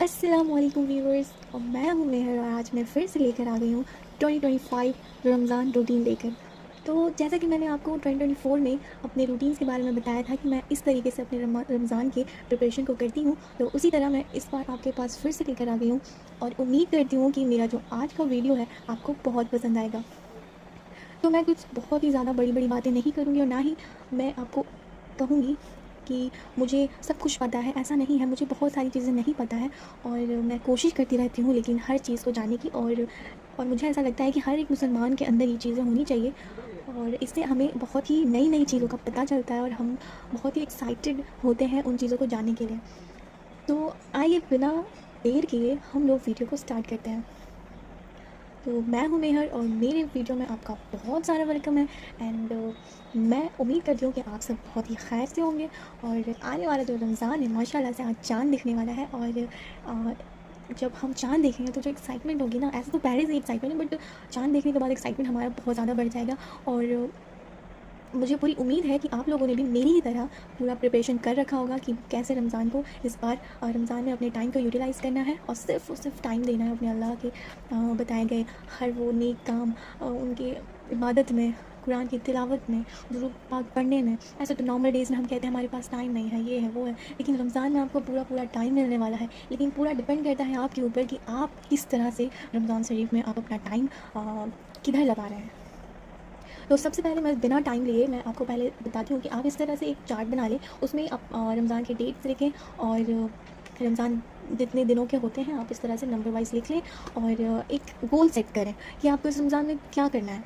अस्सलामुअलैकुम व्यूवर्स, और मैं हूँ मेहर और आज मैं फिर से लेकर आ गई हूँ 2025 रमज़ान रूटीन लेकर। तो जैसा कि मैंने आपको 2024 में अपने रूटीन्स के बारे में बताया था कि मैं इस तरीके से अपने रमज़ान के प्रिपरेशन को करती हूँ, तो उसी तरह मैं इस बार आपके पास फिर से लेकर आ गई हूँ और उम्मीद करती हूँ कि मेरा जो आज का वीडियो है आपको बहुत पसंद आएगा। तो मैं कुछ बहुत ही ज़्यादा बड़ी बड़ी बातें नहीं करूँगी और ना ही मैं आपको कहूँगी कि मुझे सब कुछ पता है, ऐसा नहीं है। मुझे बहुत सारी चीज़ें नहीं पता है और मैं कोशिश करती रहती हूँ लेकिन हर चीज़ को जानने की, और मुझे ऐसा लगता है कि हर एक मुसलमान के अंदर ये चीज़ें होनी चाहिए और इससे हमें बहुत ही नई नई चीज़ों का पता चलता है और हम बहुत ही एक्साइटेड होते हैं उन चीज़ों को जानने के लिए। तो आइए बिना देर किए हम लोग वीडियो को स्टार्ट करते हैं। तो मैं हूँ मेहर और मेरे वीडियो में आपका बहुत सारा वेलकम है। एंड मैं उम्मीद करती हूँ कि आप सब बहुत ही खैर से होंगे और आने वाला जो रमज़ान है माशाल्लाह से आज चाँद दिखने वाला है। और जब हम चाँद देखेंगे तो जो एक्साइटमेंट होगी ना, ऐसा तो पहले से ही एक्साइटमेंट है बट चाँद देखने के बाद एक्साइटमेंट हमारा बहुत ज़्यादा बढ़ जाएगा। और मुझे पूरी उम्मीद है कि आप लोगों ने भी मेरी ही तरह पूरा प्रिपरेशन कर रखा होगा कि कैसे रमज़ान को इस बार रमज़ान में अपने टाइम को यूटिलाइज़ करना है और सिर्फ टाइम देना है अपने अल्लाह के बताए गए हर वो नेक काम, उनके इबादत में, कुरान की तिलावत में, दुरूद पाक पढ़ने में। ऐसे तो नॉर्मल डेज़ में हम कहते हैं हमारे पास टाइम नहीं है, ये है वो है, लेकिन रमज़ान में आपको पूरा पूरा टाइम मिलने वाला है। लेकिन पूरा डिपेंड करता है आपके ऊपर कि आप किस तरह से रमज़ान शरीफ में आप अपना टाइम किधर लगा रहे हैं। तो सबसे पहले मैं बिना टाइम लिए मैं आपको पहले बताती हूँ कि आप इस तरह से एक चार्ट बना लें। उसमें आप रमज़ान के डेट्स लिखें और रमज़ान जितने दिनों के होते हैं आप इस तरह से नंबर वाइज़ लिख लें और एक गोल सेट करें कि आपको इस रमज़ान में क्या करना है।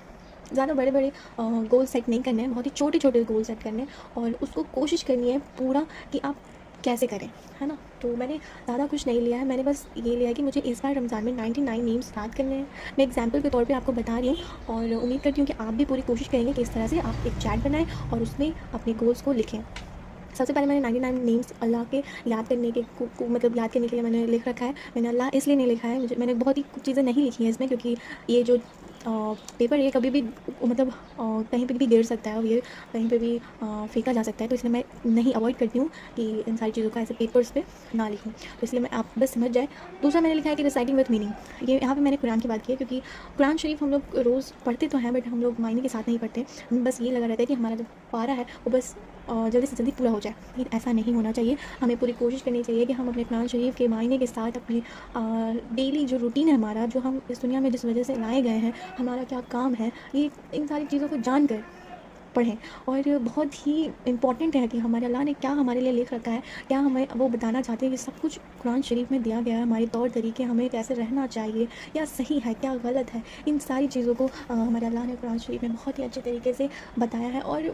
ज़्यादा बड़े बड़े गोल सेट नहीं करने हैं, बहुत ही छोटे छोटे गोल सेट करने हैं और उसको कोशिश करनी है पूरा कि आप कैसे करें, है ना। तो मैंने ज़्यादा कुछ नहीं लिया है, मैंने बस ये लिया है कि मुझे इस बार रमज़ान में 99 नेम्स याद करने हैं। मैं एग्जाम्पल के तौर पे आपको बता रही हूँ और उम्मीद करती हूँ कि आप भी पूरी कोशिश करेंगे कि इस तरह से आप एक चैट बनाएं और उसमें अपने गोल्स को लिखें। सबसे पहले मैंने 99 नेम्स अल्लाह के याद करने के को मतलब याद करने के लिए मैंने लिख रखा है। मैंने अल्लाह इसलिए नहीं लिखा है, मैंने बहुत ही कुछ चीज़ें नहीं लिखी हैं इसमें, क्योंकि ये जो पेपर ये कभी भी मतलब कहीं पे भी गिर सकता है और ये कहीं पे भी फेंका जा सकता है, तो इसलिए मैं नहीं अवॉइड करती हूँ कि इन सारी चीज़ों का ऐसे पेपर्स पे ना लिखूँ। तो इसलिए मैं आप बस समझ जाए। दूसरा मैंने लिखा है कि रिसाइटिंग विद मीनिंग। ये यहाँ पे मैंने कुरान की बात की है, क्योंकि कुरान शरीफ हम लोग रोज़ पढ़ते तो हैं बट हम लोग मायने के साथ नहीं पढ़ते। हमें बस ये लगा रहता है कि हमारा जो पारा है वो बस जल्दी से जल्दी पूरा हो जाए, लेकिन ऐसा नहीं होना चाहिए। हमें पूरी कोशिश करनी चाहिए कि हम अपने कुरान शरीफ के मायने के साथ अपने डेली जो रूटीन है हमारा, जो हम इस दुनिया में जिस वजह से लाए गए हैं, हमारा क्या काम है, ये इन सारी चीज़ों को जान कर पढ़ें। और बहुत ही इम्पॉर्टेंट है कि हमारे अल्लाह ने क्या हमारे लिए लिख रखा है, क्या हमें वो बताना चाहते हैं, ये सब कुछ कुरान शरीफ में दिया गया है। हमारे तौर तरीके, हमें कैसे रहना चाहिए, क्या सही है क्या गलत है, इन सारी चीज़ों को हमारे अल्लाह ने कुरान शरीफ में बहुत ही अच्छे तरीके से बताया है। और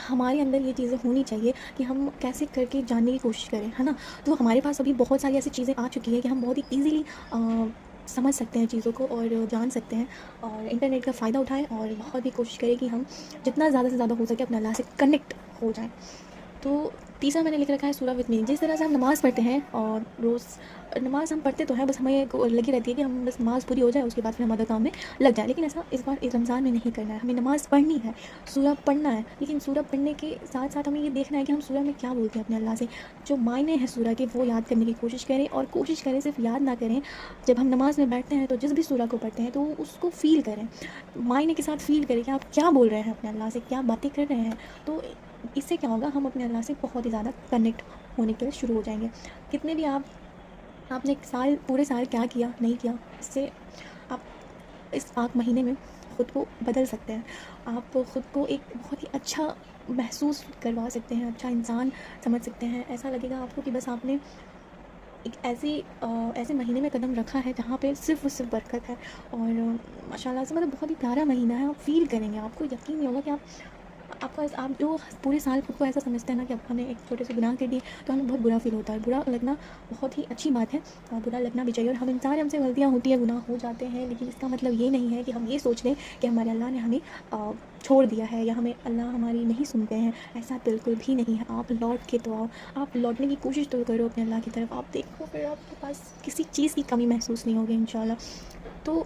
हमारे अंदर ये चीज़ें होनी चाहिए कि हम कैसे करके जानने की कोशिश करें, है ना। तो हमारे पास अभी बहुत सारी ऐसी चीज़ें आ चुकी हैं कि हम बहुत ही ईज़िली समझ सकते हैं चीज़ों को और जान सकते हैं, और इंटरनेट का फ़ायदा उठाएं और बहुत ही कोशिश करें कि हम जितना ज़्यादा से ज़्यादा हो सके अपने अल्लाह से कनेक्ट हो जाएं। तो तीसरा मैंने लिख रखा है सूरा विद मीनिंग। जिस तरह से हम नमाज़ पढ़ते हैं और रोज़ नमाज़ हम पढ़ते तो हैं, बस हमें लगी रहती है कि हम बस नमाज़ पूरी हो जाए उसके बाद फिर हम अदर काम में लग जाए, लेकिन ऐसा इस बार इस रमज़ान में नहीं करना है। हमें नमाज़ पढ़नी है, सूरा पढ़ना है, लेकिन सूरा पढ़ने के साथ साथ हमें ये देखना है कि हम सूरा में क्या बोलते हैं अपने अल्लाह से। जो मायने हैं सूरा के वो याद करने की कोशिश करें, और कोशिश करें सिर्फ याद ना करें। जब हम नमाज़ में बैठते हैं तो जिस भी सूरा को पढ़ते हैं तो उसको फ़ील करें, मायने के साथ फ़ील करें कि आप क्या बोल रहे हैं अपने अल्लाह से, क्या बातें कर रहे हैं। तो इससे क्या होगा, हम अपने अल्लाह से बहुत ही ज़्यादा कनेक्ट होने के लिए शुरू हो जाएंगे। कितने भी आपने एक साल पूरे साल क्या किया नहीं किया, इससे आप इस पाक महीने में ख़ुद को बदल सकते हैं। आप ख़ुद को एक बहुत ही अच्छा महसूस करवा सकते हैं, अच्छा इंसान समझ सकते हैं। ऐसा लगेगा आपको कि बस आपने एक ऐसे महीने में कदम रखा है जहाँ पे सिर्फ़ और सिर्फ बरकत है। और माशाल्लाह से मतलब बहुत ही प्यारा महीना है। आप फ़ील करेंगे, आपको यकीन नहीं होगा कि आप जो पूरे साल खुद को ऐसा समझते हैं ना कि अब हमने एक छोटे से गुनाह कर दिए तो हमें बहुत बुरा फ़ील होता है। बुरा लगना बहुत ही अच्छी बात है और बुरा लगना भी चाहिए, और हम इंसान, हमसे गलतियाँ होती हैं, गुनाह हो जाते हैं, लेकिन इसका मतलब ये नहीं है कि हम ये सोच लें कि हमारे अल्लाह ने हमें छोड़ दिया है या हमें अल्लाह हमारी नहीं सुनते हैं। ऐसा बिल्कुल भी नहीं है। आप लौट के तो आओ, आप लौटने की कोशिश तो करो अपने अल्लाह की तरफ। आप देखो फिर आपके पास किसी चीज़ की कमी महसूस नहीं होगी इंशाल्लाह। तो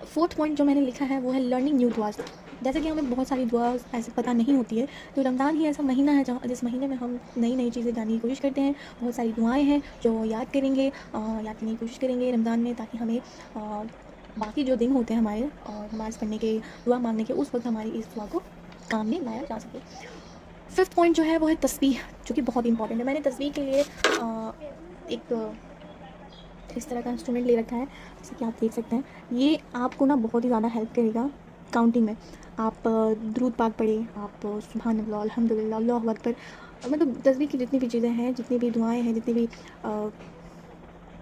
फोर्थ पॉइंट जो मैंने लिखा है वो है लर्निंग न्यू दुआज़। जैसे कि हमें बहुत सारी दुआ ऐसे पता नहीं होती है, तो रमज़ान ही ऐसा महीना है जहाँ जिस महीने में हम नई नई चीज़ें जानने की कोशिश करते हैं। बहुत सारी दुआएँ हैं जो याद करेंगे, याद करने की कोशिश करेंगे रमज़ान में, ताकि हमें बाकी जो दिन होते हैं हमारे नमाज़ पढ़ने के, दुआ मांगने के, उस वक्त हमारी इस दुआ को काम में लाया जा सके। 5th पॉइंट जो है वो है तस्बीह, जो कि बहुत इंपॉर्टेंट है। मैंने तस्बीह के लिए एक इस तरह का इंस्ट्रूमेंट ले रखा है, जैसे कि आप देख सकते हैं। ये आपको ना बहुत ही ज़्यादा हेल्प करेगा काउंटिंग में। आप दुरूद पाक पढ़ें, आप सुभान अल्लाह, अल्हम्दुलिल्लाह, अल्लाहु अकबर, मतलब तस्बीह की जितनी भी चीज़ें हैं, जितनी भी दुआएं हैं, जितनी भी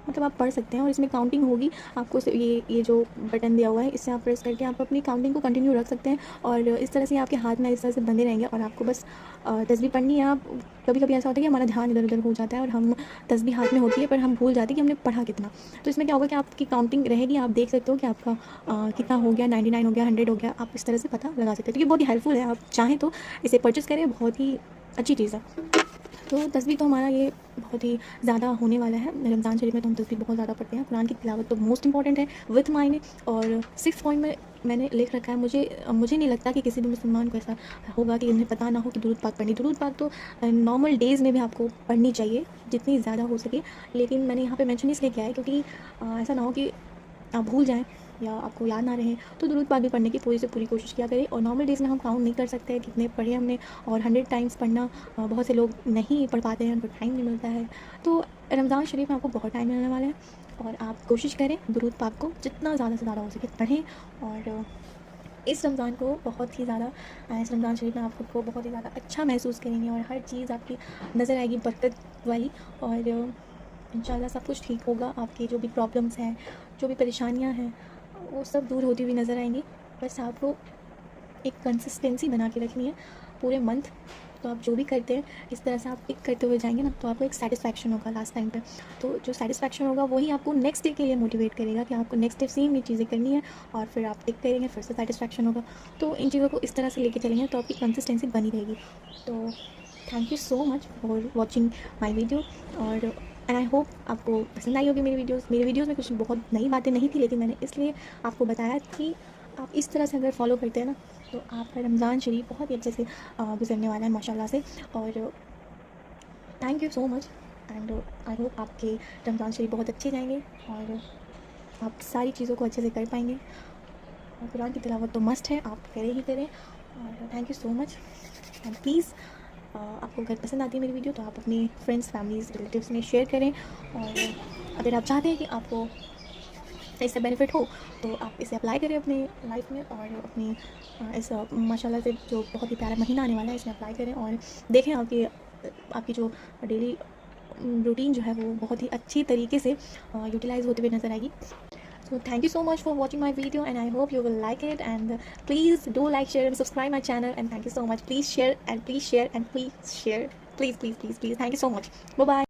मतलब आप पढ़ सकते हैं। और इसमें काउंटिंग होगी। आपको ये जो बटन दिया हुआ है, इससे आप प्रेस करके आप अपनी काउंटिंग को कंटिन्यू रख सकते हैं। और इस तरह से आपके हाथ में इस तरह से बंधे रहेंगे और आपको बस तस्बीह पढ़नी है। आप कभी कभी ऐसा होता है कि हमारा ध्यान इधर उधर हो जाता है और हम तस्बीह हाथ में होती है पर हम भूल जाते हैं कि हमने पढ़ा कितना। तो इसमें क्या होगा कि आपकी काउंटिंग रहेगी, आप देख सकते हो कि आपका कितना हो गया, 99 हो गया, 100 हो गया। आप इस तरह से पता लगा सकते हैं। तो ये बहुत ही हेल्पफुल है। आप चाहें तो इसे परचेज़ करें, बहुत ही अच्छी चीज़ है। तो तस्बीह तो हमारा ये बहुत ही ज़्यादा होने वाला है। रमज़ान शरीफ में तो हम तस्बीह बहुत ज़्यादा पढ़ते हैं। कुरान की तिलावत तो मोस्ट इंपॉर्टेंट है विथ मायने। और 6th पॉइंट में मैंने लिख रखा है, मुझे नहीं लगता कि किसी भी मुसलमान को ऐसा होगा कि उन्हें पता ना हो कि दुरूद पाक पढ़नी। दुरूद पाक तो नॉर्मल डेज़ में भी आपको पढ़नी चाहिए, जितनी ज़्यादा हो सके। लेकिन मैंने यहाँ पे मेंशन इसलिए किया है क्योंकि ऐसा ना हो कि आप भूल जाएँ या आपको याद ना रहे, तो दुरूद पाक भी पढ़ने की पूरी से पूरी कोशिश किया करें। और नॉर्मल डेज़ में हम काउंट नहीं कर सकते हैं कितने पढ़े हमने, और 100 टाइम्स पढ़ना बहुत से लोग नहीं पढ़ पाते हैं, उनको टाइम नहीं मिलता है। तो रमज़ान शरीफ में आपको बहुत टाइम मिलने वाला है और आप कोशिश करें दुरूद पाक को जितना ज़्यादा से ज़्यादा हो सके पढ़ें। और इस रमज़ान को बहुत ही ज़्यादा, इस रमज़ान शरीफ में आप खुद को बहुत ही ज़्यादा अच्छा महसूस करेंगे और हर चीज़ आपकी नज़र आएगी बरकत वाली। और इंशाल्लाह सब कुछ ठीक होगा। आपकी जो भी प्रॉब्लम्स हैं, जो भी परेशानियां हैं, वो सब दूर होती हुई नज़र आएंगी। बस आपको एक कंसिस्टेंसी बना के रखनी है पूरे मंथ। तो आप जो भी करते हैं, इस तरह से आप टिक करते हुए जाएंगे ना, तो आपको एक सेटिस्फैक्शन होगा लास्ट टाइम पे। तो जो सेटिस्फैक्शन होगा वही आपको नेक्स्ट डे के लिए मोटिवेट करेगा कि आपको नेक्स्ट डे सेम ये चीज़ें करनी है। और फिर आप टिक करेंगे, फिर से सेटिस्फैक्शन होगा। तो इन चीज़ों को इस तरह से लेके चलेंगे तो आपकी कंसिस्टेंसी बनी रहेगी। तो thank you so much for watching my video. और एंड आई होप आपको पसंद आई होगी मेरी वीडियोज़ में कुछ बहुत नई बातें नहीं थी, लेकिन मैंने इसलिए आपको बताया कि आप इस तरह से अगर फॉलो करते हैं ना, तो आपका रमज़ान शरीफ बहुत ही अच्छे से गुजरने वाला है माशाल्लाह से। और thank you so much. And I hope आपके रमज़ान शरीफ बहुत अच्छे जाएंगे और आप सारी चीज़ों को अच्छे से कर पाएंगे। और कुरान की तिलावत तो मस्ट है, आप करें ही करें। और thank you so much. And please आपको अगर पसंद आती है मेरी वीडियो तो आप अपने फ्रेंड्स, फैमिलीज़, रिलेटिव्स में शेयर करें। और अगर आप चाहते हैं कि आपको इससे बेनिफिट हो तो आप इसे अप्लाई करें अपने लाइफ में। और अपनी इस माशाल्लाह से जो बहुत ही प्यारा महीना आने वाला है, इसमें अप्लाई करें और देखें आपकी जो डेली रूटीन जो है वो बहुत ही अच्छी तरीके से यूटिलाइज़ होते हुए नज़र आएगी। So thank you so much for watching my video and I hope you will like it, and please do like, share and subscribe my channel, and thank you so much. Please share and please share and please share. Please. Thank you so much. Bye bye.